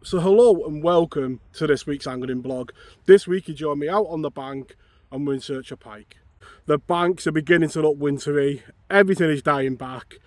So hello and welcome to this week's angling blog. This week you join me out on the bank and we're in search of pike. The banks are beginning to look wintry, everything is dying back.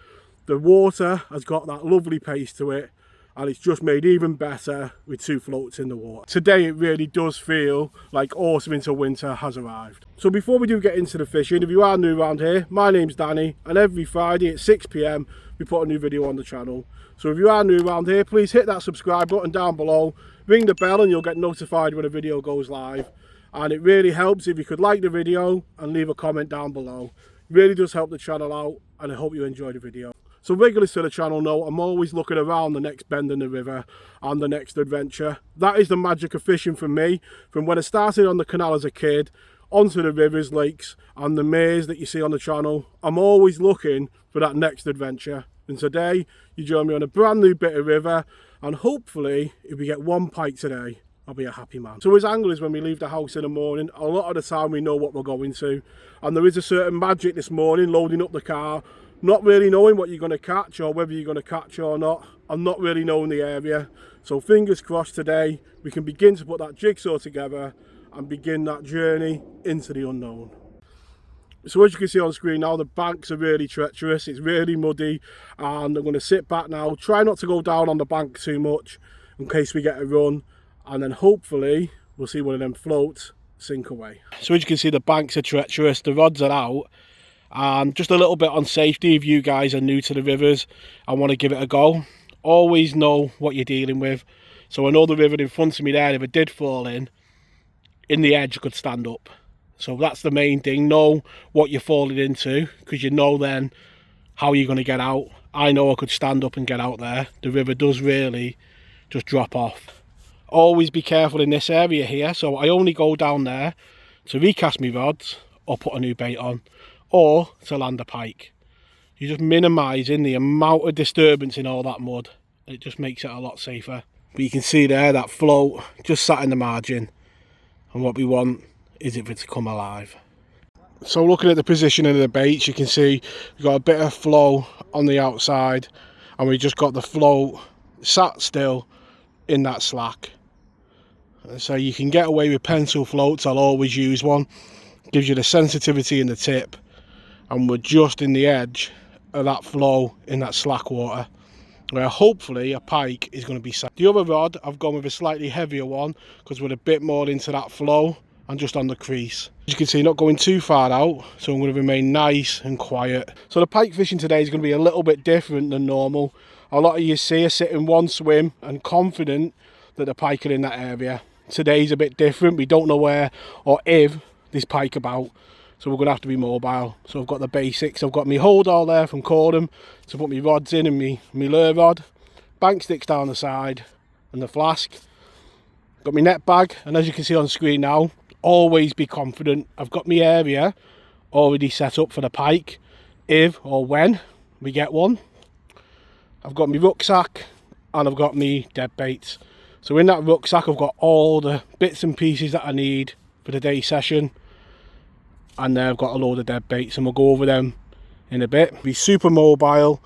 The water has got that lovely pace to it and it's just made even better with two floats in the water. Today it really does feel like autumn into winter has arrived. So before we do get into the fishing, if you are new around here, my name's Danny and every Friday at 6 PM we put a new video on the channel. So if you are new around here, please hit that subscribe button down below, ring the bell and you'll get notified when a video goes live. And it really helps if you could like the video and leave a comment down below. It really does help the channel out and I hope you enjoy the video. So regulars to the channel know I'm always looking around the next bend in the river and the next adventure. That is the magic of fishing for me. From when I started on the canal as a kid, onto the rivers, lakes and the mares that you see on the channel, I'm always looking for that next adventure. And today you join me on a brand new bit of river and hopefully if we get one pike today, I'll be a happy man. So as anglers, when we leave the house in the morning, a lot of the time we know what we're going to. And there is a certain magic this morning, loading up the car, not really knowing what you're going to catch or whether you're going to catch or not. I'm not really knowing the area. So fingers crossed today, we can begin to put that jigsaw together and begin that journey into the unknown. So as you can see on screen now, the banks are really treacherous, it's really muddy, and I'm going to sit back now, try not to go down on the bank too much in case we get a run, and then hopefully we'll see one of them floats sink away. So as you can see, the banks are treacherous, the rods are out, and just a little bit on safety if you guys are new to the rivers and want to give it a go. Always know what you're dealing with. So I know the river in front of me there, if it did fall in the edge I could stand up. So that's the main thing, know what you're falling into, because you know then how you're going to get out. I know I could stand up and get out there. The river does really just drop off. Always be careful in this area here, so I only go down there to recast my rods or put a new bait on, or to land a pike. You're just minimising the amount of disturbance in all that mud. It just makes it a lot safer. But you can see there, that float just sat in the margin, and what we want is it for it to come alive. So looking at the positioning of the baits, you can see we've got a bit of flow on the outside and we just got the float sat still in that slack. So you can get away with pencil floats, I'll always use one. Gives you the sensitivity in the tip and we're just in the edge of that flow in that slack water, where hopefully a pike is going to be sat. The other rod I've gone with a slightly heavier one because we're a bit more into that flow and just on the crease. As you can see, not going too far out, so I'm going to remain nice and quiet. So the pike fishing today is going to be a little bit different than normal. A lot of you see are sitting one swim and confident that the pike are in that area. Today's a bit different. We don't know where or if there's pike about, so we're going to have to be mobile. So I've got the basics. I've got my hold all there from Cordham to put my rods in and my lure rod, bank sticks down the side and the flask. Got my net bag, and as you can see on screen now, always be confident. I've got my area already set up for the pike if or when we get one. I've got my rucksack and I've got my dead baits. So in that rucksack I've got all the bits and pieces that I need for the day session, and then I've got a load of dead baits and we'll go over them in a bit. Be super mobile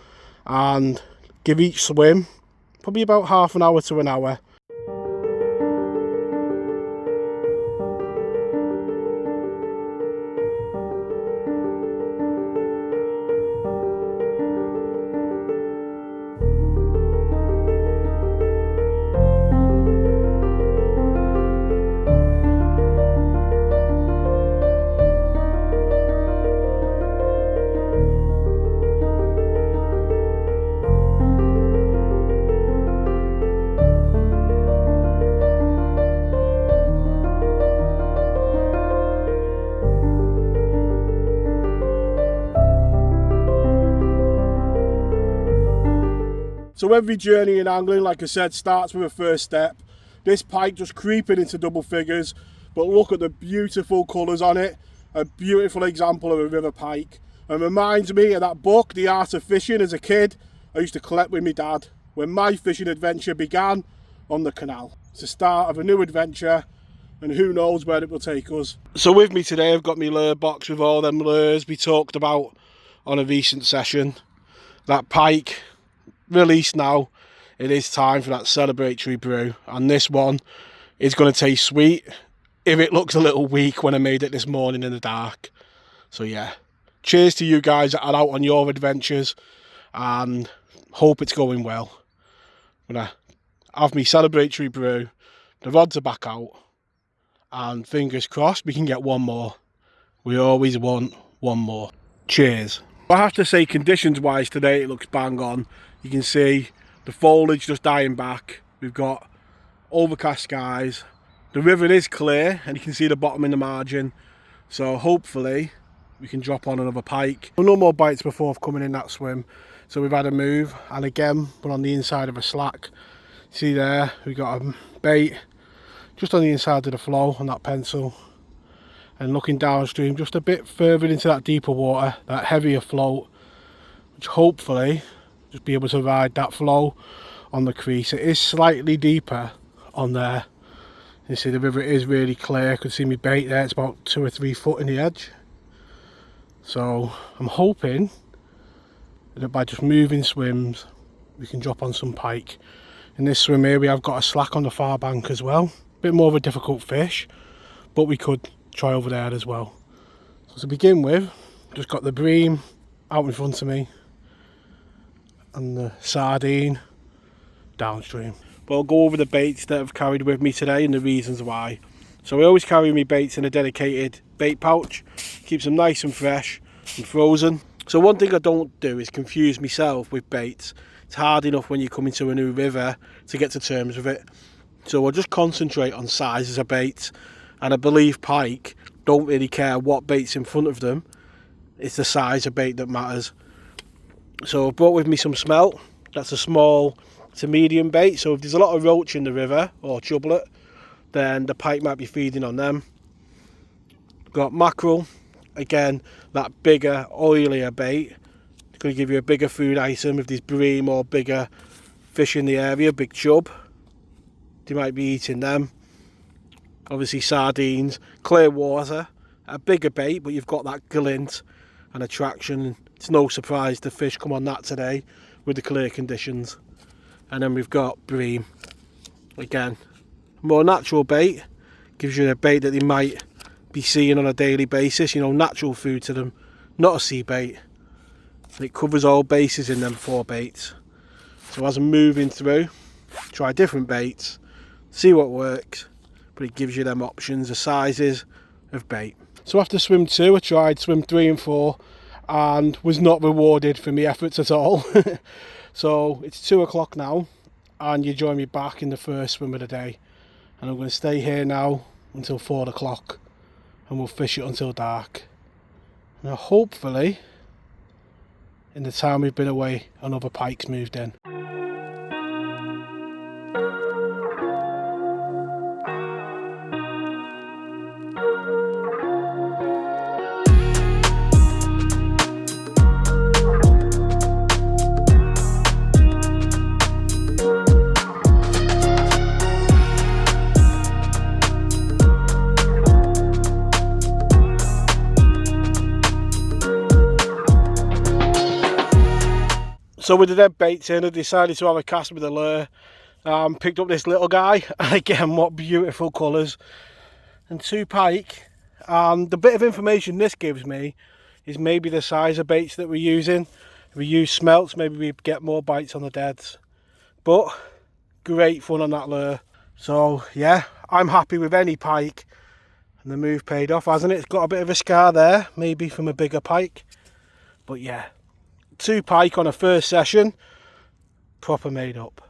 and give each swim probably about half an hour to an hour. So every journey in angling, like I said, starts with a first step. This pike just creeping into double figures, but look at the beautiful colours on it. A beautiful example of a river pike. And reminds me of that book, The Art of Fishing, as a kid. I used to collect with my dad when my fishing adventure began on the canal. It's the start of a new adventure, and who knows where it will take us. So with me today, I've got my lure box with all them lures we talked about on a recent session. That pike released now it is time for that celebratory brew, and this one is going to taste sweet if it looks a little weak when I made it this morning in the dark. So yeah, cheers to you guys that are out on your adventures, and hope it's going well. I'm going to have me celebratory brew, the rods are back out, and fingers crossed we can get one more. We always want one more. Cheers. I have to say, conditions wise today it looks bang on. You can see the foliage just dying back. We've got overcast skies. The river is clear and you can see the bottom in the margin. So hopefully we can drop on another pike. No more bites before coming in that swim. So we've had a move, and again we're on the inside of a slack. See there, we've got a bait just on the inside of the flow on that pencil. And looking downstream just a bit further into that deeper water, that heavier float, which hopefully just be able to ride that flow on the crease. It is slightly deeper on there. You see the river is really clear. I could see me bait there, it's about 2 or 3 foot in the edge. So I'm hoping that by just moving swims we can drop on some pike. In this swim here we have got a slack on the far bank as well. A bit more of a difficult fish, but we could try over there as well. So to begin with, just got the bream out in front of me and the sardine downstream. But I'll go over the baits that I've carried with me today and the reasons why. So I always carry my baits in a dedicated bait pouch, keeps them nice and fresh and frozen. So one thing I don't do is confuse myself with baits. It's hard enough when you come into a new river to get to terms with it. So I'll just concentrate on sizes of baits. And I believe pike don't really care what bait's in front of them. It's the size of bait that matters. So I've brought with me some smelt. That's a small to medium bait. So if there's a lot of roach in the river or chublet, then the pike might be feeding on them. Got mackerel. Again, that bigger, oilier bait. It's going to give you a bigger food item if there's bream or bigger fish in the area, big chub. You might be eating them. Obviously sardines, clear water, a bigger bait, but you've got that glint and attraction. It's no surprise the fish come on that today with the clear conditions. And then we've got bream. Again, more natural bait, gives you a bait that they might be seeing on a daily basis, you know, natural food to them, not a sea bait. And it covers all bases in them 4 baits. So as I'm moving through, try different baits, see what works. But it gives you them options, the sizes of bait. So after swim 2, I tried swim 3 and 4 and was not rewarded for my efforts at all. So it's 2 o'clock now and you join me back in the first swim of the day. And I'm going to stay here now until 4 o'clock and we'll fish it until dark. Now hopefully, in the time we've been away, another pike's moved in. So with the dead baits in, I decided to have a cast with a lure. Picked up this little guy, and again, what beautiful colours, and 2 pike. The bit of information this gives me is maybe the size of baits that we're using. If we use smelts, maybe we get more bites on the deads. But great fun on that lure. So yeah, I'm happy with any pike, and the move paid off, hasn't it? It's got a bit of a scar there, maybe from a bigger pike. But yeah, 2 pike on a first session, proper made up.